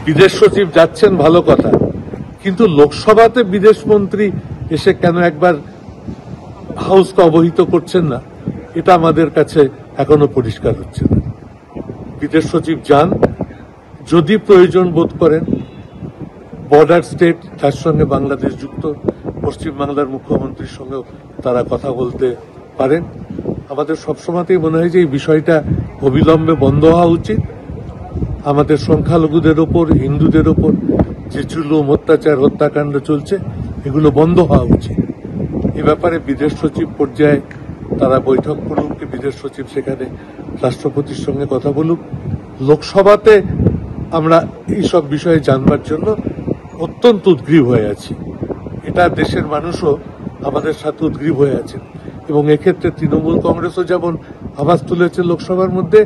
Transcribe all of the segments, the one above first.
বিদেশ সচিব যাচ্ছেন ভালো কথা, কিন্তু লোকসভাতে বিদেশ মন্ত্রী এসে কেন একবার হাউসকে অবহিত করছেন না, এটা আমাদের কাছে এখনো পরিষ্কার হচ্ছে না। বিদেশ সচিব যান, যদি প্রয়োজন বোধ করেন বর্ডার স্টেট তার সঙ্গে বাংলাদেশ যুক্ত, পশ্চিমবাংলার মুখ্যমন্ত্রীর সঙ্গেও তারা কথা বলতে পারেন। আমাদের সবসময়তেই মনে হয় যে এই বিষয়টা অবিলম্বে বন্ধ হওয়া উচিত। আমাদের সংখ্যালঘুদের ওপর, হিন্দুদের ওপর যে জুলুম, অত্যাচার, হত্যাকাণ্ড চলছে, এগুলো বন্ধ হওয়া উচিত। এ ব্যাপারে বিদেশ সচিব পর্যায়ে তারা বৈঠক করুক, বিদেশ সচিব সেখানে রাষ্ট্রপতির সঙ্গে কথা বলুক। লোকসভাতে আমরা এইসব বিষয়ে জানবার জন্য অত্যন্ত উদ্গ্রীব হয়ে আছি। এটা দেশের মানুষও আমাদের সাথে উদ্গ্রীব হয়ে আছেন, এবং এক্ষেত্রে তৃণমূল কংগ্রেসও যেমন আওয়াজ তুলেছে লোকসভার মধ্যে,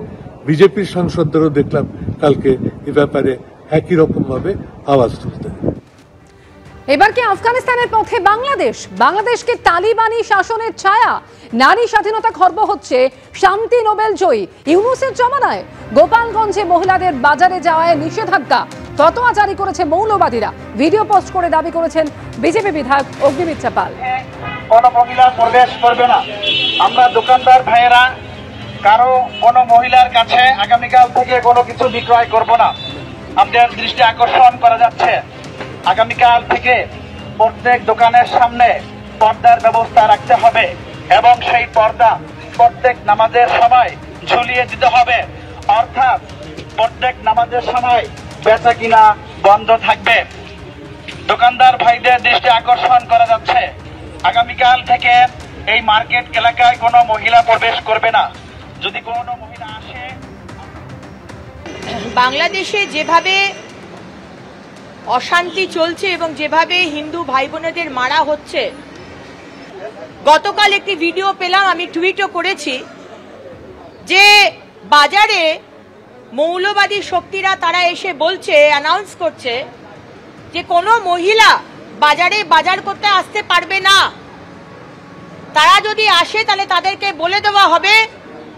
বিজেপির সাংসদদেরও দেখলাম কালকে এ ব্যাপারে একই রকম ভাবে আওয়াজ তুলতে। এবার কি আফগানিস্তানের পথে বাংলাদেশ? বাংলাদেশকে তালিবানি শাসনের ছায়া? নারী স্বাধীনতা খর্ব হচ্ছে শান্তি নোবেল জয়ী ইউনূসের জমানায়? গোপালগঞ্জে মহিলাদের বাজারে যাওয়ায় নিষেধাজ্ঞা, ফতোয়া জারি করেছে মৌলবাদীরা। ভিডিও পোস্ট করে দাবি করেছেন বিজেপি বিধায়ক অগ্নিমিত্রা পাল। কোন মহিলা প্রবেশ করবে না। আমরা দোকানদার ভাইয়েরা কারো কোন মহিলার কাছে আগামীকাল থেকে কোনো কিছু বিক্রয় করব না। আমাদের দৃষ্টি আকর্ষণ করা যাচ্ছে, আগামীকাল থেকে প্রত্যেক দোকানের সামনে পর্দার ব্যবস্থা রাখতে হবে, এবং সেই পর্দা প্রত্যেক নামাজের সময় ঝুলিয়ে দিতে হবে। অর্থাৎ প্রত্যেক নামাজের সময় বেচা কিনা বন্ধ থাকবে। দোকানদার ভাইদের দৃষ্টি আকর্ষণ করা যাচ্ছে, আগামীকাল থেকে এই মার্কেট এলাকায় কোনো মহিলা প্রবেশ করবে না। যদি কোনো মহিলা আসে, বাংলাদেশে যেভাবে অশান্তি চলছে এবং যেভাবে হিন্দু ভাই বোনেদের মারা হচ্ছে, গতকাল একটি ভিডিও পেলাম, আমি টুইটও করেছি, যে বাজারে মৌলবাদী শক্তিরা তারা এসে বলছে, অ্যানাউন্স করছে যে কোনো মহিলা বাজারে বাজার করতে আসতে পারবে না। তারা যদি আসে তাহলে তাদেরকে বলে দেওয়া হবে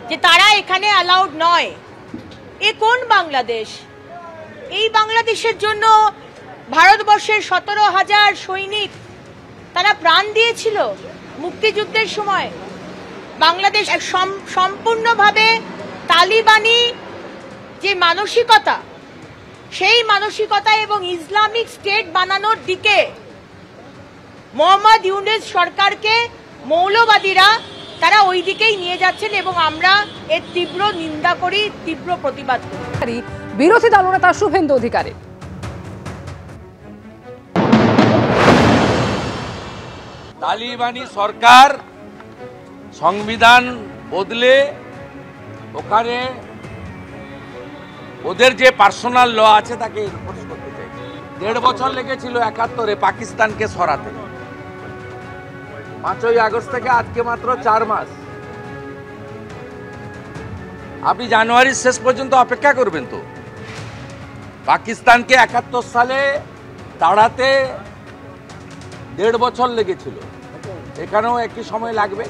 যে তারা এখানে অ্যালাউড নয়। এ কোন বাংলাদেশ? এই বাংলাদেশের জন্য ভারতবর্ষের 17,000 সৈনিক তারা প্রাণ দিয়েছিল মুক্তিযুদ্ধের সময়। বাংলাদেশ সম্পূর্ণভাবে তালিবানি যে মানসিকতা, সেই মানসিকতা এবং ইসলামিক স্টেট বানানোর দিকে মোহাম্মদ ইউনূস সরকারকে মৌলবাদীরা তারা ওই দিকেই নিয়ে যাচ্ছেন, এবং আমরা এর তীব্র নিন্দা করি, তীব্র প্রতিবাদ করি। বিরোধী দলনেতা শুভেন্দু অধিকারী। তালিবানি সরকার সংবিধান বদলে ওখানে ওদের যে পার্সোনাল ল আছে তাকে এনফোর্স করতে চাই। 1.5 বছর লেগেছিল 71-এ পাকিস্তানকে সরাতে। 5ই আগস্ট থেকে আজকে মাত্র 4 মাস। আপনি জানুয়ারির শেষ পর্যন্ত অপেক্ষা করবেন তো? পাকিস্তানকে 71 সালে তাড়াতে 1.5 বছর লেগেছিল, এখানেও একই সময় লাগবে।